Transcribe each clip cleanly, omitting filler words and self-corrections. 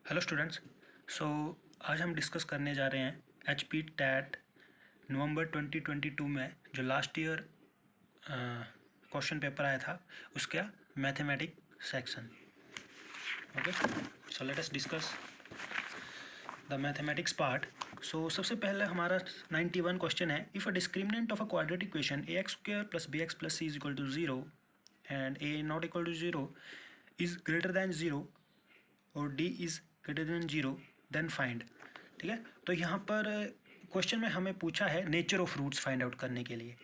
Hello students. सो आज हम discuss करने जा रहे हैं HP टैट नवंबर 2022 में जो लास्ट ईयर क्वेश्चन पेपर आया था उसका mathematics section. Okay, so let us discuss the mathematics part. So सबसे पहले हमारा 91 क्वेश्चन है, if a discriminant of a quadratic equation ax² + bx + c = 0 and a not equal to 0 is greater than 0 और d is greater than 0 then find. ठीक है, तो यहाँ पर क्वेश्चन में हमें पूछा है nature of roots find out करने के लिए।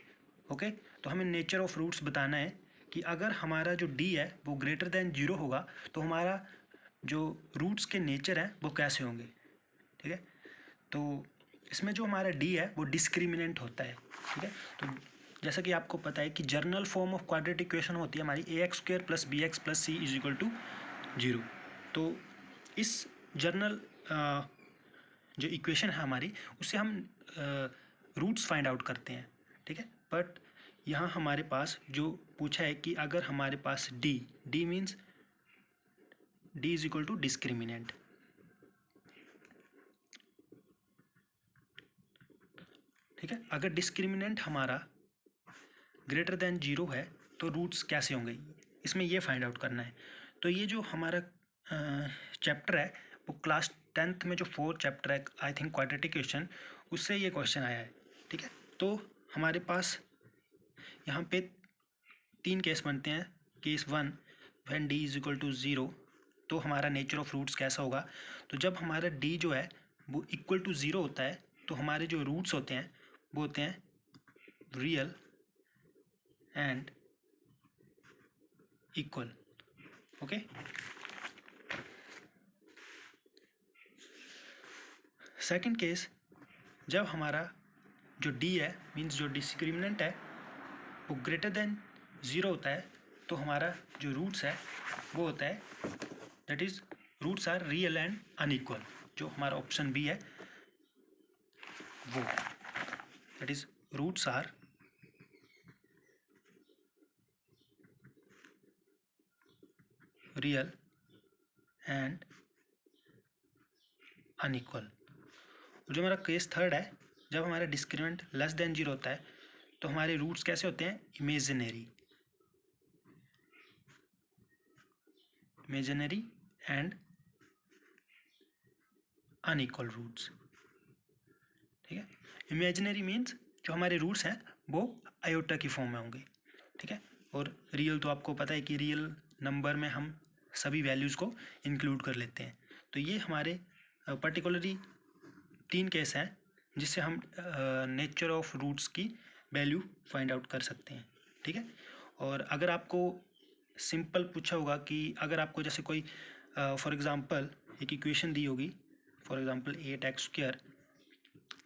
ओके, तो हमें नेचर ऑफ रूट्स बताना है कि अगर हमारा जो d है वो ग्रेटर देन 0 होगा तो हमारा जो रूट्स के नेचर हैं वो कैसे होंगे। ठीक है, तो इसमें जो हमारा d है वो डिस्क्रिमिनेंट होता है। ठीक है, तो जैसा कि आपको पता है कि journal form of quadratic equation होती है हमारी ax² + bx + c = 0। तो इस जर्नल जो इक्वेशन है हमारी उससे हम रूट्स फाइंड आउट करते हैं। ठीक है, बट यहाँ हमारे पास जो पूछा है कि अगर हमारे पास d मीन्स d = डिस्क्रिमिनेंट। ठीक है, अगर डिस्क्रिमिनेंट हमारा ग्रेटर देन 0 है तो रूट्स कैसे होंगे, इसमें ये फाइंड आउट करना है। तो ये जो हमारा चैप्टर है वो क्लास 10th में जो 4th चैप्टर है आई थिंक क्वाड्रेटिक इक्वेशन, उससे ये क्वेश्चन आया है। ठीक है, तो हमारे पास यहाँ पे 3 केस बनते हैं। केस 1, व्हेन d = 0 तो हमारा नेचर ऑफ रूट्स कैसा होगा। तो जब हमारा d जो है वो इक्वल टू 0 होता है तो हमारे जो रूट्स होते हैं वो होते हैं real and equal. Okay, second case, जब हमारा जो d है मीन्स जो डिस्क्रिमिनेंट है वो ग्रेटर देन 0 होता है तो हमारा जो रूट्स है वो होता है that is roots are real and unequal. जो हमारा ऑप्शन बी है वो that is roots are real and unequal. जो हमारा केस थर्ड है, जब हमारा डिस्क्रिमिनेंट लेस देन 0 होता है तो हमारे रूट्स कैसे होते हैं, इमेजिनरी एंड अनइक्वल रूट्स। ठीक है, इमेजिनरी मीन्स जो हमारे रूट्स हैं वो आयोटा की फॉर्म में होंगे। ठीक है, और रियल तो आपको पता है कि रियल नंबर में हम सभी वैल्यूज़ को इंक्लूड कर लेते हैं। तो ये हमारे पर्टिकुलरली 3 केस हैं जिससे हम नेचर ऑफ रूट्स की वैल्यू फाइंड आउट कर सकते हैं। ठीक है, और अगर आपको सिंपल पूछा होगा कि अगर आपको जैसे कोई फॉर एग्जांपल एक इक्वेशन दी होगी, फॉर एग्जांपल 8x²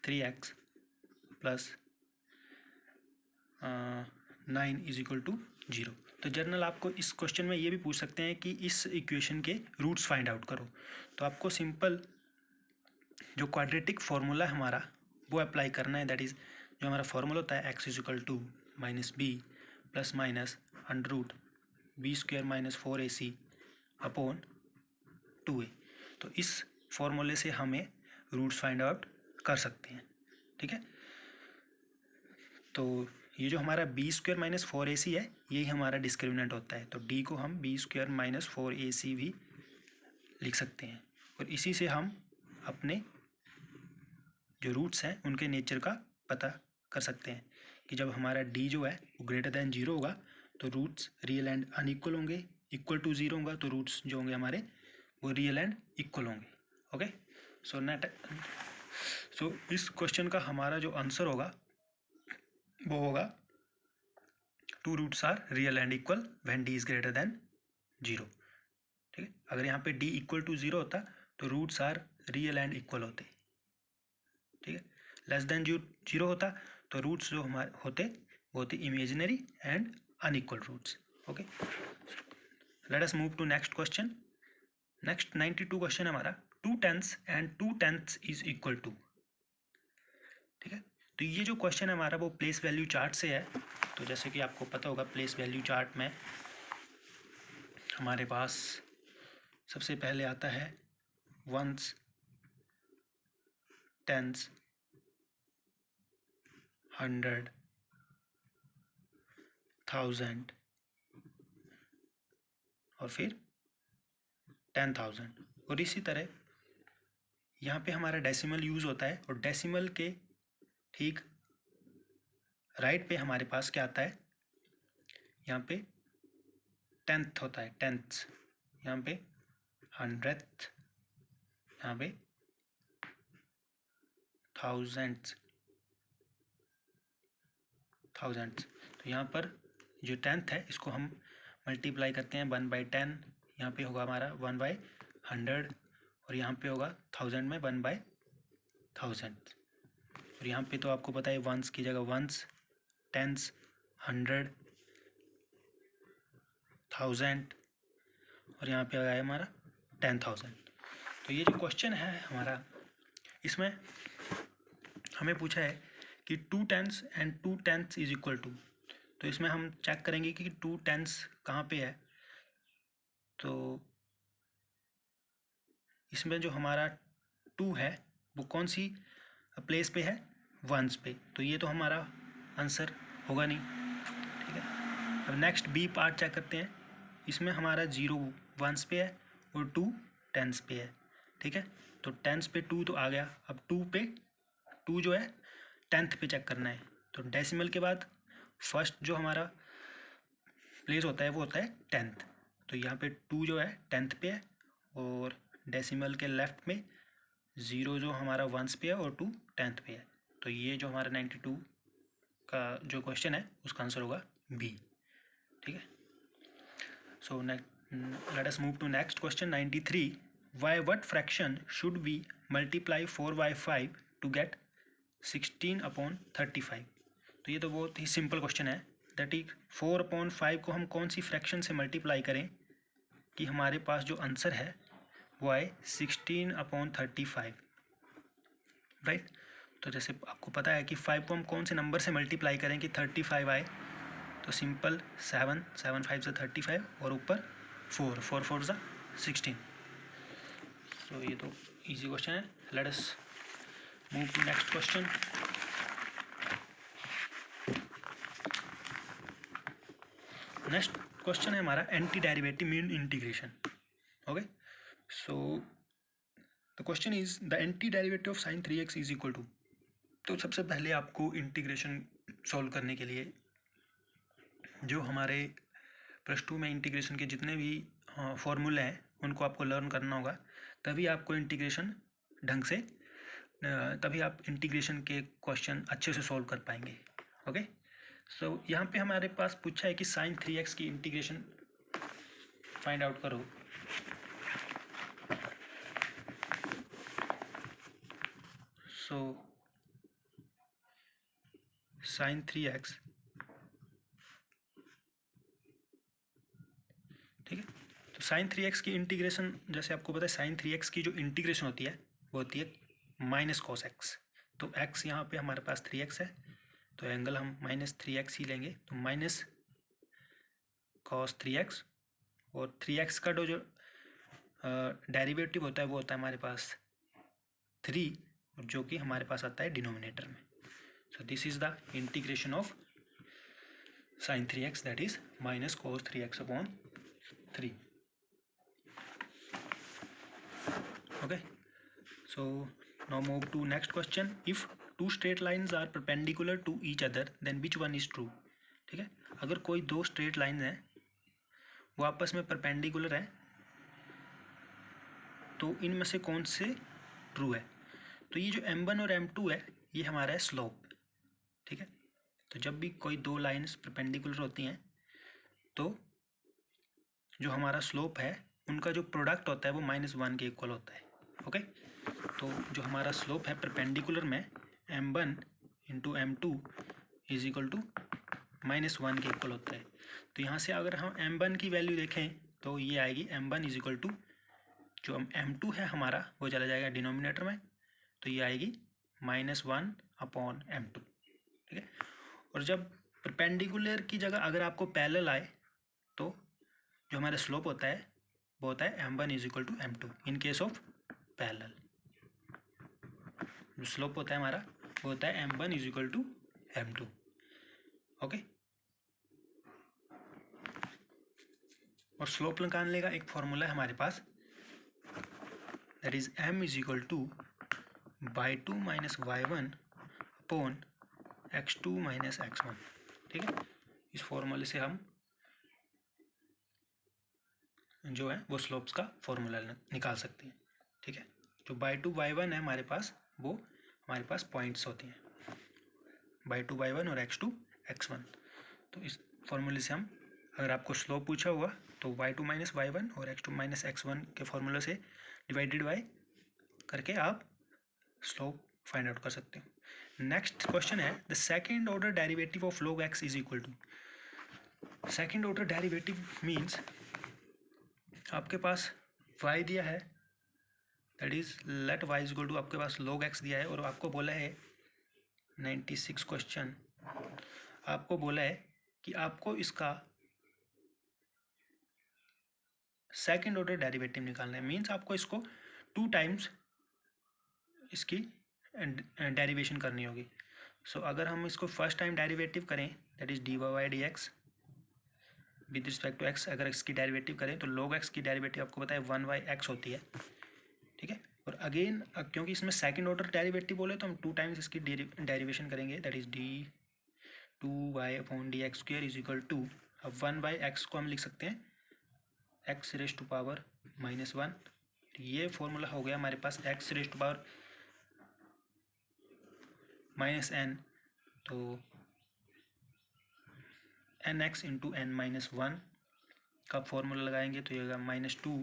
3x + 9 = 0, तो जर्नल आपको इस क्वेश्चन में ये भी पूछ सकते हैं कि इस इक्वेशन के रूट्स फाइंड आउट करो। तो आपको सिंपल जो क्वाड्रेटिक फार्मूला है हमारा वो अप्लाई करना है। दैट इज़ जो हमारा फार्मूला होता है x = -b ± √b² - 4ac upon 2a। तो इस फार्मूले से हमें रूट्स फाइंड आउट कर सकते हैं। ठीक है, तो ये जो हमारा b² - 4ac है यही हमारा डिस्क्रिमिनेंट होता है। तो d को हम b² - 4ac भी लिख सकते हैं और इसी से हम अपने जो रूट्स हैं उनके नेचर का पता कर सकते हैं कि जब हमारा d जो है वो ग्रेटर देन 0 होगा तो रूट्स रियल एंड अनइक्वल होंगे, इक्वल टू 0 होगा तो रूट्स जो होंगे हमारे वो रियल एंड इक्वल होंगे। ओके, सो इस क्वेश्चन का हमारा जो आंसर होगा वो होगा 2 roots are real and equal when d is greater than 0। ठीक है, अगर यहाँ पे d इक्वल टू 0 होता तो roots are real and equal होते। ठीक है, लेस देन 0 होता तो रूट्स जो हमारे होते वो होते imaginary and unequal roots. Okay, let us move to next question. Next 92 question है हमारा 2/10 एंड 2/10 इज इक्वल टू। ठीक है, तो ये जो क्वेश्चन है हमारा वो प्लेस वैल्यू चार्ट से है। तो जैसे कि आपको पता होगा प्लेस वैल्यू चार्ट में हमारे पास सबसे पहले आता है वंस, टेंस, 100, 1000 और फिर 10,000। और इसी तरह यहाँ पे हमारा डेसिमल यूज़ होता है, और डेसिमल के ठीक राइट पे हमारे पास क्या आता है, यहाँ पे टेंथ होता है, टेंथ्स, यहाँ पे 100th, यहाँ पे थाउजेंड्स। तो यहाँ पर जो टेंथ है इसको हम मल्टीप्लाई करते हैं 1/10, यहाँ पे होगा हमारा 1/100, और यहाँ पे होगा 1000 में 1/1000। और यहाँ पे तो आपको पता है वंस की जगह वंस, टेंस, 100, 1000, और यहाँ पे आ गया हमारा 10,000। तो ये जो क्वेश्चन है हमारा, इसमें हमें पूछा है कि 2 10s and 2 10s is equal to. तो इसमें हम चेक करेंगे कि 2 10s कहाँ पे है। तो इसमें जो हमारा 2 है वो कौन सी प्लेस पे है, वंस पे, तो ये तो हमारा आंसर होगा नहीं, ठीक है। अब नेक्स्ट बी पार्ट चेक करते हैं। इसमें हमारा 0 वंस पे है और 2 10s पे है, ठीक है। तो 10s पे 2 तो आ गया, अब 2 पे 2 जो है 10th पे चेक करना है। तो डेसिमल के बाद फर्स्ट जो हमारा प्लेस होता है वो होता है 10th। तो यहाँ पे 2 जो है 10th पे है, और डेसिमल के लेफ्ट में 0 जो हमारा वंस पे है और 2 10th पे है। तो ये जो हमारा 92 का जो क्वेश्चन है उसका आंसर होगा बी, ठीक है। So let us move to next question 93। Why what fraction should we multiply 4/5 to get 16/35। तो ये तो बहुत ही सिंपल क्वेश्चन है, दैट इज 4/5 को हम कौन सी फ्रैक्शन से मल्टीप्लाई करें कि हमारे पास जो आंसर है वो आए 16/35, राइट। तो जैसे आपको पता है कि 5 को हम कौन से नंबर से मल्टीप्लाई करें कि 35 आए, तो सिंपल 7, 7 5 से 35 और ऊपर 4, 4 4 से 16। तो ये तो इजी क्वेश्चन है। Let us move to next question. Next question है हमारा anti derivative mean integration, okay. So the question is the anti derivative of sin 3x is equal to. तो सबसे पहले आपको इंटीग्रेशन सॉल्व करने के लिए जो हमारे +2 में इंटीग्रेशन के जितने भी फॉर्मूले हैं उनको आपको लर्न करना होगा, तभी आपको इंटीग्रेशन ढंग से तभी आप इंटीग्रेशन के क्वेश्चन अच्छे से सॉल्व कर पाएंगे, ओके। सो यहाँ पे हमारे पास पूछा है कि sin 3x की इंटीग्रेशन फाइंड आउट करो। सो sin 3x, ठीक है। तो sin 3x की इंटीग्रेशन, जैसे आपको पता है sin 3x की जो इंटीग्रेशन होती है वो होती है -cos x। तो x यहाँ पे हमारे पास 3x है, तो एंगल हम -3x ही लेंगे, तो -cos 3x, और 3x का जो डेरिवेटिव होता है वो होता है हमारे पास 3, जो कि हमारे पास आता है डिनोमिनेटर में। So this is the integration of sin 3x, that is -cos 3x/3, okay. So now move to next question. If two straight lines are perpendicular to each other, then which one is true? ठीक है, अगर कोई दो straight line है वो आपस में perpendicular है, तो इनमें से कौन से ट्रू है। तो ये जो m1 और m2 है ये हमारा है स्लोप, ठीक है। तो जब भी कोई दो लाइन्स परपेंडिकुलर होती हैं तो जो हमारा स्लोप है उनका जो प्रोडक्ट होता है वो -1 के इक्वल होता है, ओके। तो जो हमारा स्लोप है परपेंडिकुलर में m1 into m2 is equal to -1 के इक्वल होता है। तो यहाँ से अगर हम m1 की वैल्यू देखें तो ये आएगी m1 इज इक्वल टू, जो m2 है हमारा वो चला जाएगा डिनोमिनेटर में, तो ये आएगी -1/m2, ठीक है। और जब परपेंडिकुलर की जगह अगर आपको पैरेलल आए तो जो हमारा स्लोप होता है वो होता है m1 is equal to m2 in case of parallel. जो स्लोप होता है हमारा वो होता है m1 is equal to m2। Okay, और स्लोप निकालने का एक फॉर्मूला है हमारे पास, that is m is equal to y2 minus y1 upon x2 minus x1। ठीक है, इस फॉर्मूले से हम जो है वो स्लोप्स का फॉर्मूला निकाल सकते हैं। ठीक है, जो y2 y1 है हमारे पास वो हमारे पास पॉइंट्स होते हैं, y2 y1 और x2 x1। तो इस फॉर्मूले से हम, अगर आपको स्लोप पूछा हुआ तो y2 माइनस y1 और x2 माइनस x1 के फॉर्मूले से डिवाइडेड बाय करके आप स्लोप फाइंड आउट कर सकते हो। नेक्स्ट क्वेश्चन है the second order derivative of log x is equal to. Second order derivative means आपके पास y दिया है, that is let y is equal to, आपके पास log x दिया है और आपको बोला है 96 क्वेश्चन, आपको बोला है कि आपको इसका सेकेंड ऑर्डर डेरिवेटिव निकालना है। मीन्स आपको इसको 2 टाइम्स इसकी डेरिवेशन करनी होगी। सो अगर हम इसको फर्स्ट टाइम डेरिवेटिव करें that is D Y D X with respect to X, अगर इसकी डेरिवेटिव करें तो log x की डेरिवेटिव आपको पता है 1/x होती है। ठीक है, और अगेन क्योंकि इसमें सेकंड ऑर्डर डेरिवेटिव बोले तो हम 2 टाइम्स इसकी डेरिवेशन करेंगे, that is D 2y upon D X square is equal to, अब 1/x को हम लिख सकते हैं x रेज टू पावर -1। ये फॉर्मूला हो गया हमारे पास x raise to power -n, तो nx इंटू n माइनस 1 का फॉर्मूला लगाएंगे तो ये होगा -2,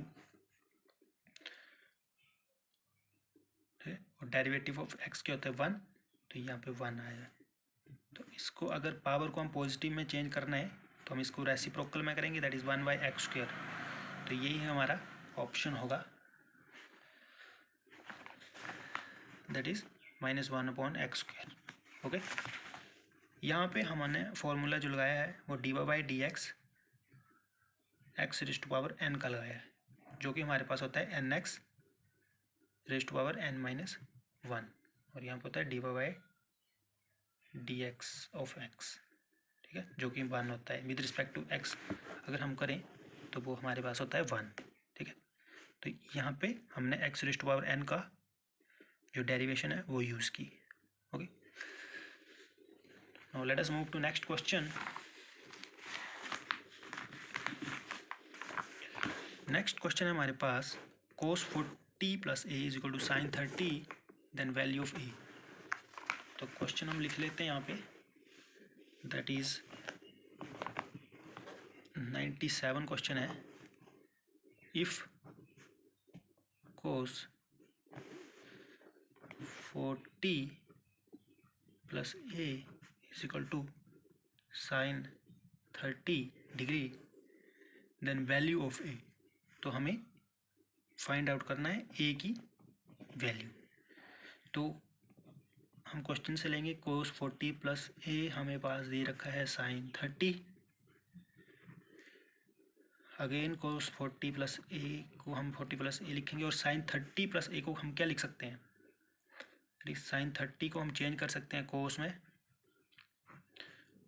और डेरिवेटिव ऑफ x क्या होता है 1, तो यहाँ पे 1 आएगा। तो इसको अगर पावर को हम पॉजिटिव में चेंज करना है तो हम इसको रेसिप्रोकल में करेंगे, दैट इज 1/x स्क्वायर। तो यही हमारा ऑप्शन होगा, that is -1 upon x square. Okay, यहाँ पे हमने फॉर्मूला जो लगाया है वो D Y D X X raise to power n का लगाया है, जो कि हमारे पास होता है nx raise to power n minus 1, और यहाँ पे होता है D Y D X of x। ठीक है, जो कि 1 होता है विद रिस्पेक्ट टू x, अगर हम करें तो वो हमारे पास होता है 1। ठीक है, तो यहाँ पे हमने x raise to power n का जो डेरिवेशन है वो यूज़ की। Okay, now let us move to next question. Next question है हमारे पास cos 40 plus A is equal to sine 30 then value of A. तो क्वेश्चन हम लिख लेते हैं यहाँ पे, दैट इज 97 क्वेश्चन है। इफ cos 40 plus A is equal to sine 30 degree then value of A, तो हमें फाइंड आउट करना है ए की वैल्यू। तो हम क्वेश्चन से लेंगे cos 40 प्लस ए हमें पास दे रखा है साइन 30, अगेन cos 40 प्लस ए को हम 40 प्लस ए लिखेंगे, और साइन 30 प्लस ए को हम क्या लिख सकते हैं, साइन 30 को हम चेंज कर सकते हैं cos में,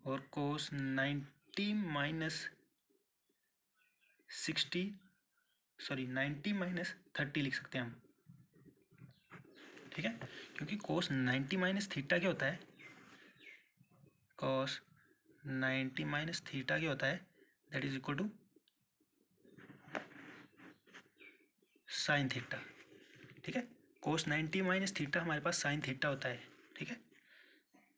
और cos 90 माइनस 90 माइनस 30 लिख सकते हैं हम। ठीक है, क्योंकि cos 90 माइनस थीटा क्या होता है, cos 90 माइनस थीटा क्या होता है, that is equal to sine theta. ठीक है, cos 90 माइनस थीटा हमारे पास साइन थीटा होता है। ठीक है,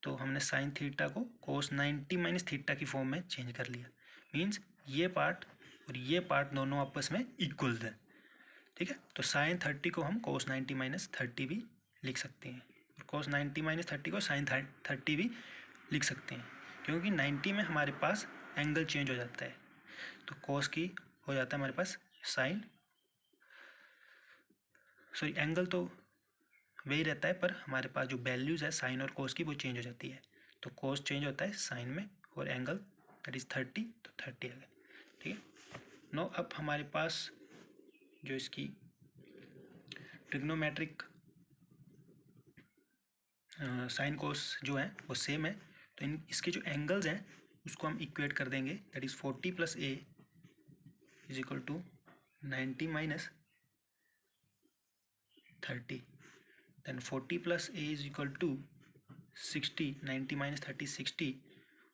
तो हमने साइन थीटा को cos 90 माइनस थीटा की फॉर्म में चेंज कर लिया, मीन्स ये पार्ट और ये पार्ट दोनों आपस में इक्वल है। ठीक है, तो साइन 30 को हम cos 90 माइनस 30 भी लिख सकते हैं, cos 90 माइनस 30 को साइन 30 भी लिख सकते हैं, क्योंकि 90 में हमारे पास एंगल चेंज हो जाता है, तो cos की हो जाता है हमारे पास साइन, सॉरी एंगल तो वही रहता है, पर हमारे पास जो वैल्यूज़ है साइन और cos की वो चेंज हो जाती है। तो cos चेंज होता है साइन में, और एंगल दैट इज 30, तो 30 आ गया। ठीक है, नो अब हमारे पास जो इसकी ट्रिग्नोमेट्रिक साइन कोस जो है वो सेम है, तो इसके जो एंगल्स हैं उसको हम इक्वेट कर देंगे, that is 40 + a is equal to 90 - 30, then 40 + a is equal to 60, 90 - 30 60,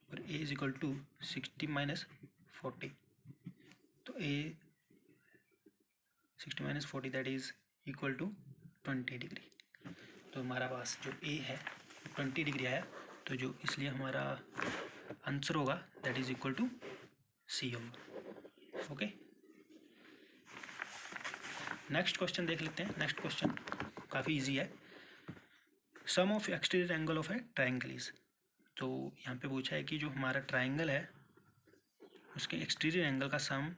और a इज इक्वल टू 60 - 40, तो a 60 - 40 that is equal to 20 degree. तो हमारा पास जो a है 20 डिग्री आया, तो जो इसलिए हमारा आंसर होगा दैट इज इक्वल टू सी होगा। ओके, नेक्स्ट क्वेश्चन देख लेते हैं। नेक्स्ट क्वेश्चन काफ़ी इजी है। Sum of exterior angle of a triangle is, तो यहाँ पे पूछा है कि जो हमारा ट्राइंगल है उसके एक्सटीरियर एंगल का सम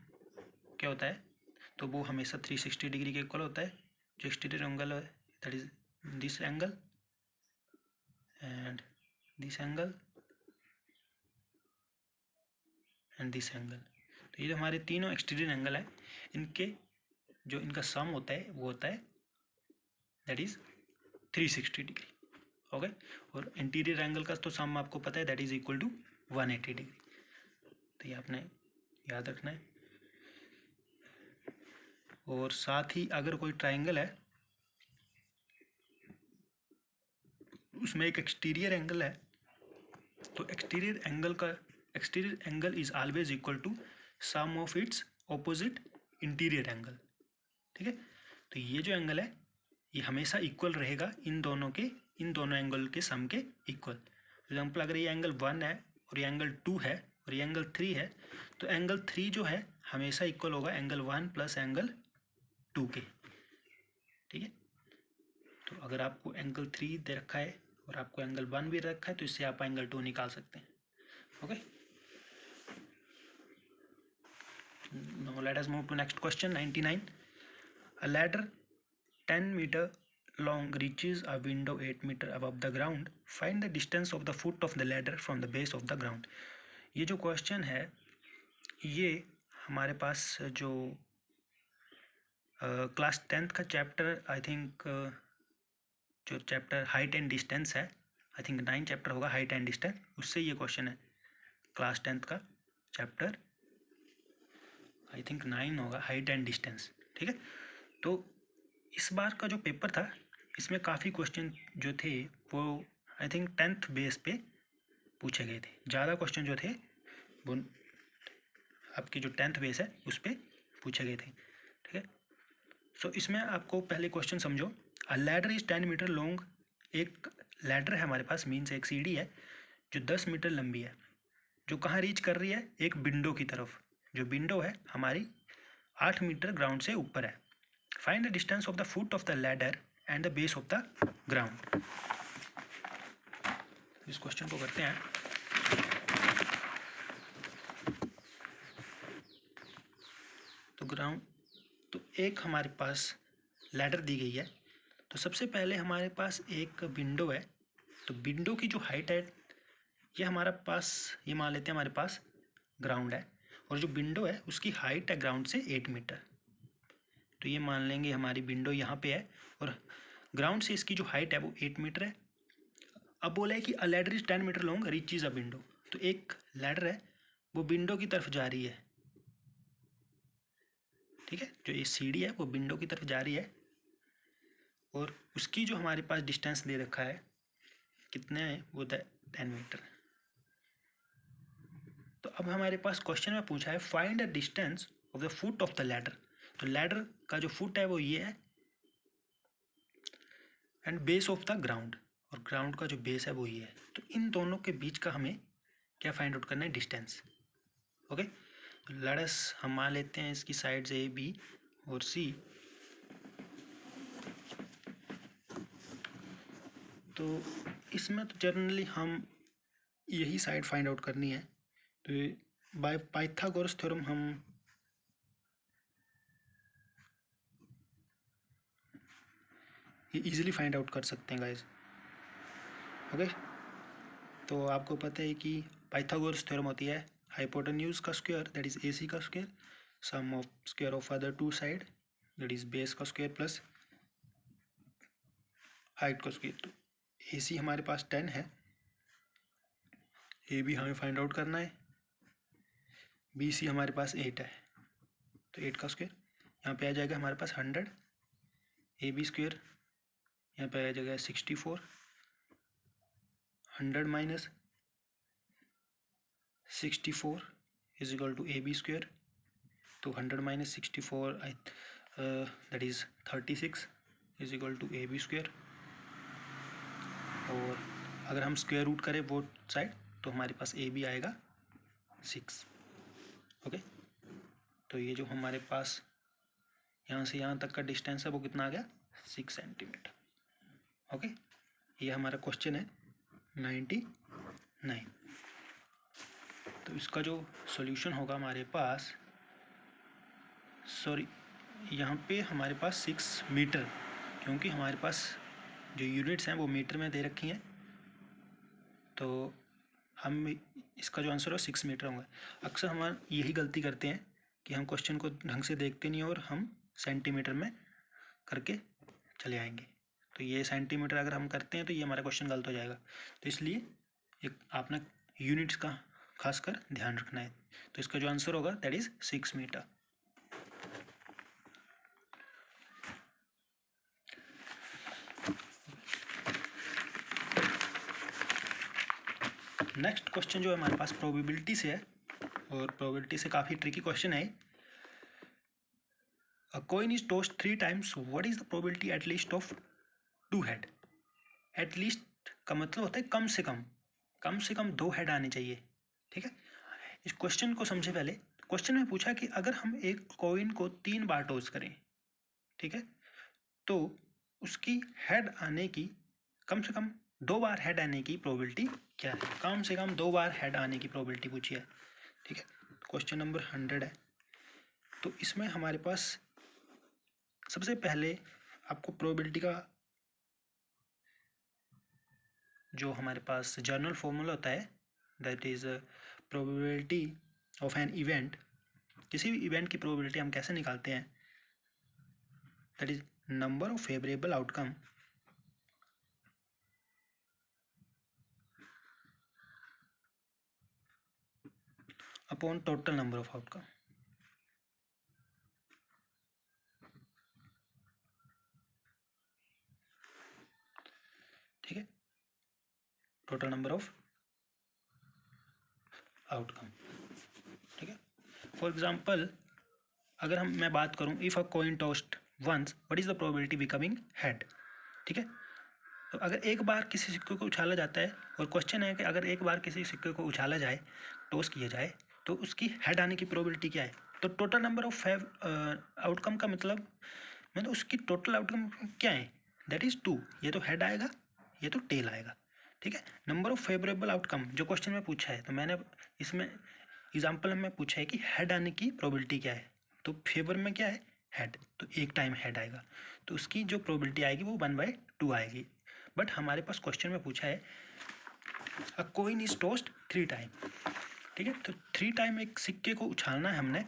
क्या होता है, तो वो हमेशा 360 डिग्री के इक्वल होता है। जो एक्सटीरियर एंगल है that is this angle and this angle and this angle. तो ये जो हमारे तीनों एक्सटीरियर एंगल है, इनके जो इनका सम होता है वो होता है दैट इज 360 डिग्री। ओके, और इंटीरियर एंगल का तो सम आपको पता है that is equal to 180 degree. तो ये आपने याद रखना है। और साथ ही अगर कोई ट्राइंगल है उसमें एक एक्सटीरियर एंगल है, तो exterior angle is always equal to sum of its opposite interior angle. ठीक है, तो ये जो एंगल है ये हमेशा इक्वल रहेगा इन दोनों एंगल के सम के इक्वल। एग्जाम्पल, अगर ये एंगल 1 है और ये एंगल 2 है और ये एंगल 3 है, तो एंगल 3 जो है हमेशा इक्वल होगा एंगल 1 + एंगल 2 के। ठीक है, तो अगर आपको एंगल 3 दे रखा है और आपको एंगल 1 भी रखा है, तो इससे आप एंगल 2 निकाल सकते हैं। Okay, now let us move to next question 99. A ladder 10 meter long reaches a window 8 meter above the ground. Find the distance of the foot of the ladder from the base of the ground. ये जो question है ये हमारे पास जो class 10th का chapter, I think जो chapter height and distance है, I think 9 chapter होगा हाइट एंड डिस्टेंस, उससे ये क्वेश्चन है। क्लास 10th का चैप्टर आई थिंक 9 होगा, हाइट एंड डिस्टेंस। ठीक है, तो इस बार का जो पेपर था इसमें काफ़ी क्वेश्चन जो थे वो आई थिंक 10th बेस पे पूछे गए थे। ज़्यादा क्वेश्चन जो थे वो आपकी जो 10th बेस है उस पर पूछे गए थे। ठीक है, सो इसमें आपको पहले क्वेश्चन समझो। A ladder is 10 metre long, एक लैडर है हमारे पास, मीन्स एक सीढ़ी है जो 10 मीटर लंबी है, जो कहाँ रीच कर रही है, एक विंडो की तरफ। जो विंडो है हमारी 8 मीटर ग्राउंड से ऊपर है। Find the distance of the foot of the ladder and the base of the ground. इस क्वेश्चन को करते हैं। तो ग्राउंड, तो एक हमारे पास लैडर दी गई है, तो सबसे पहले हमारे पास एक विंडो है। तो विंडो की जो हाइट है ये हमारा पास, ये मान लेते हैं हमारे पास ग्राउंड है, और जो विंडो है उसकी हाइट है ग्राउंड से 8 मीटर। तो ये मान लेंगे हमारी विंडो यहाँ पे है और ग्राउंड से इसकी जो हाइट है वो 8 मीटर है। अब बोला है कि a ladder is 10 metre long reaches a window, तो एक लैडर है वो विंडो की तरफ जा रही है। ठीक है, जो ये सीढ़ी है वो विंडो की तरफ जा रही है, और उसकी जो हमारे पास डिस्टेंस दे रखा है कितने है, वो 10 मीटर। तो अब हमारे पास क्वेश्चन में पूछा है find the distance of the foot of the ladder. तो लैडर का जो फुट है वो ये है, and base of the ground, और ग्राउंड का जो बेस है वो ये है। तो इन दोनों के बीच का हमें क्या फाइंड आउट करना है, डिस्टेंस। ओके, तो लेट अस हम मान लेते हैं इसकी साइड्स ए बी और सी। तो इसमें तो जनरली हम यही साइड फाइंड आउट करनी है। तो बाय पाइथागोरस थ्योरम हम ये इजीली फाइंड आउट कर सकते हैं गाइस। ओके, तो आपको पता है कि पाइथागोरस थ्योरम होती है हाइपोटेन्यूज का स्क्वायर दैट इज AC का square, sum of square of other two side that is base का स्क्वायर प्लस हाइट का स्क्वायर। तो ए सी हमारे पास 10 है, ए बी हमें फाइंड आउट करना है, बी सी हमारे पास 8 है, तो 8 का स्क्वायर यहाँ पे आ जाएगा हमारे पास 100, ए बी स्क्वायर यहाँ पे आ जाएगा 64, 100 minus 64 is equal to A B square. तो 100 minus 64 that is 36 is equal to A B square. और अगर हम स्क्वायर रूट करें बोथ साइड तो हमारे पास ए बी आएगा 6। ओके, तो ये जो हमारे पास यहाँ से यहाँ तक का डिस्टेंस है वो कितना आ गया 6 सेंटीमीटर। ओके, ये हमारा क्वेश्चन है 99। तो इसका जो सॉल्यूशन होगा हमारे पास, सॉरी यहाँ पे हमारे पास 6 मीटर, क्योंकि हमारे पास जो यूनिट्स हैं वो मीटर में दे रखी हैं, तो हम इसका जो आंसर है 6 मीटर होगा। अक्सर हम यही गलती करते हैं कि हम क्वेश्चन को ढंग से देखते नहीं और हम सेंटीमीटर में करके चले आएंगे। तो ये सेंटीमीटर अगर हम करते हैं तो ये हमारा क्वेश्चन गलत हो जाएगा। तो इसलिए एक आपने यूनिट्स का खासकर ध्यान रखना है। तो इसका जो आंसर होगा that is 6 metre. Next question जो है हमारे पास प्रोबेबिलिटी से है, और प्रोबेबिलिटी से काफ़ी ट्रिकी क्वेश्चन है। अ coin is tossed 3 times, what is the probability at least of 2 head. At least का मतलब होता है कम से कम 2 हेड आने चाहिए। ठीक है, इस क्वेश्चन को समझे पहले। क्वेश्चन में पूछा कि अगर हम एक कॉइन को 3 बार टॉस करें, ठीक है, तो उसकी हेड आने की कम से कम 2 बार हेड आने की प्रोबेबिलिटी क्या है। कम से कम 2 बार हेड आने की प्रोबेबिलिटी पूछी है। ठीक है, क्वेश्चन नंबर 100 है। तो इसमें हमारे पास सबसे पहले आपको प्रोबेबिलिटी का जो हमारे पास जनरल फॉर्मूला होता है, that is probability of an event. किसी भी इवेंट की प्रोबेबिलिटी हम कैसे निकालते हैं, that is number of favourable outcome upon total number of outcome. ठीक है, टोटल नंबर ऑफ आउटकम। ठीक है, फॉर एग्जांपल अगर मैं बात करूं, if a coin tossed once what is the probability becoming head. ठीक है, तो अगर एक बार किसी सिक्के को उछाला जाता है, और क्वेश्चन है कि अगर एक बार किसी सिक्के को उछाला जाए, टॉस किया जाए, तो उसकी हेड आने की प्रोबेबिलिटी क्या है। तो टोटल नंबर ऑफ आउटकम का मतलब उसकी टोटल आउटकम क्या है, दैट इज़ 2। ये तो हेड आएगा, ये तो टेल आएगा। ठीक है, नंबर ऑफ फेवरेबल आउटकम जो क्वेश्चन में पूछा है, तो मैंने इसमें एग्जाम्पल में पूछा है कि हेड आने की प्रोबेबिलिटी क्या है। तो फेवर में क्या है, हेड, तो एक टाइम हेड आएगा, तो उसकी जो प्रोबेबिलिटी आएगी वो 1/2 आएगी। बट हमारे पास क्वेश्चन में पूछा है अ कॉइन इज टॉस्ड 3 टाइम। ठीक है, तो 3 टाइम एक सिक्के को उछालना है हमने,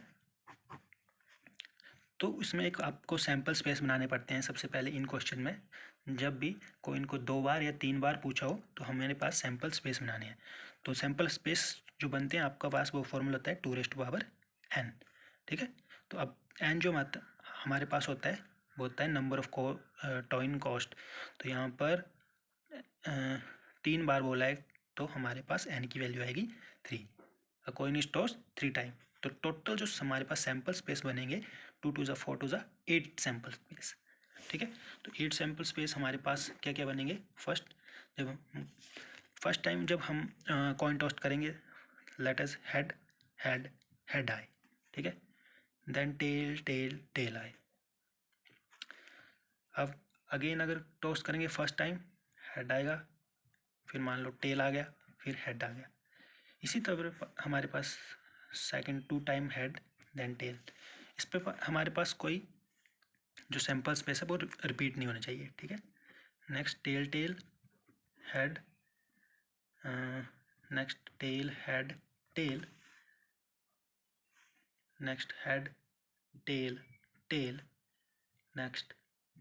तो इसमें एक आपको सैम्पल स्पेस बनाने पड़ते हैं सबसे पहले इन क्वेश्चन में। जब भी कॉइन को 2 बार या 3 बार पूछा हो तो हमारे पास सैम्पल स्पेस बनाने हैं। तो सैम्पल स्पेस जो बनते हैं आपका पास वो फॉर्मूला होता है 2n। ठीक है, तो अब n जो हमारे पास होता है वो होता है नंबर ऑफ टॉइन कॉस्ट। तो यहाँ पर 3 बार बोला है, तो हमारे पास n की वैल्यू आएगी 3। अ कॉइन इज टॉस्ड 3 टाइम। तो टोटल जो हमारे पास सैम्पल स्पेस बनेंगे 2 2 4 2 8 सैम्पल स्पेस। ठीक है, तो 8 सैम्पल स्पेस हमारे पास क्या क्या बनेंगे। फर्स्ट टाइम जब हम कॉइन टॉस्ट करेंगे, let us head head head आए। ठीक है, देन टेल टेल टेल आए। अब अगेन अगर टॉस्ट करेंगे फर्स्ट टाइम हेड आएगा, फिर मान लो टेल आ गया, फिर हेड आ गया। इसी तरह हमारे पास second 2 time head then tail. इस पे हमारे पास कोई जो सैम्पल स्पेस है वो रिपीट नहीं होना चाहिए। ठीक है, next tail tail head, next tail head tail, next head tail tail, next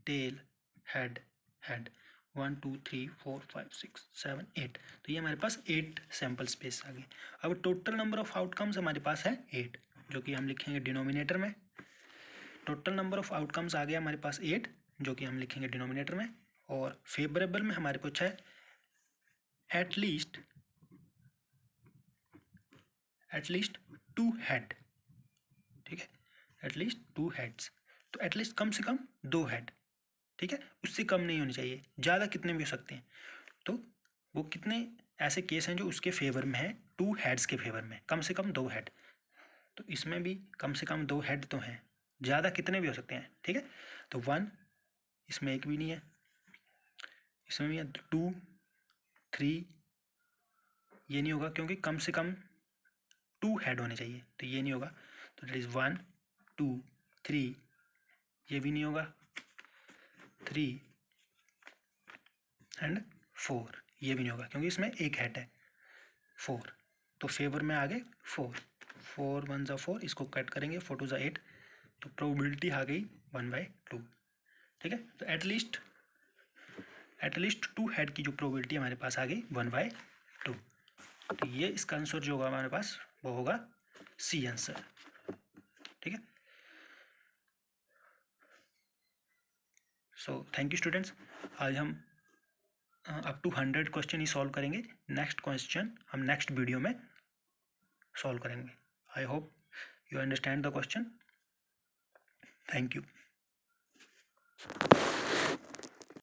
tail head head. 1 2 3 4 5 6 7 8, तो ये हमारे पास 8 सैम्पल स्पेस आ गए। अब टोटल नंबर ऑफ आउटकम्स हमारे पास है 8, जो कि हम लिखेंगे डिनोमिनेटर में। टोटल नंबर ऑफ आउटकम्स आ गया हमारे पास 8, जो कि हम लिखेंगे डिनोमिनेटर में। और फेवरेबल में हमारे कुछ है एटलीस्ट 2 हेड, ठीक है, एटलीस्ट 2 हेड्स, तो एटलीस्ट कम से कम 2 हेड, ठीक है, उससे कम नहीं होनी चाहिए। ज़्यादा कितने भी हो सकते हैं, तो वो कितने ऐसे केस हैं जो उसके फेवर में है, 2 हेड्स के फेवर में, कम से कम 2 हेड। तो इसमें भी कम से कम 2 हेड तो हैं, ज़्यादा कितने भी हो सकते हैं, ठीक है। तो 1, इसमें एक भी नहीं है, इसमें भी है 2 3, ये नहीं होगा क्योंकि कम से कम 2 हेड होने चाहिए, तो ये नहीं होगा। तो दैट इज़ 1 2 3, ये भी नहीं होगा, 3 एंड 4, ये भी नहीं होगा क्योंकि इसमें एक हेड है, 4। तो फेवर में आ गए 4, 4 1 ज़ा 4, इसको कट करेंगे, 4 2 ज़ा 8, तो प्रोबेबिलिटी आ गई 1/2, ठीक है। तो एटलीस्ट 2 हेड की जो प्रोबेबिलिटी हमारे पास आ गई 1/2, तो ये इसका आंसर जो होगा हमारे पास वो होगा सी आंसर, ठीक है। सो थैंक यू स्टूडेंट्स, आज हम अप टू 100 क्वेश्चन ही सॉल्व करेंगे। नेक्स्ट क्वेश्चन हम नेक्स्ट वीडियो में सॉल्व करेंगे। I hope you understand the question. Thank you.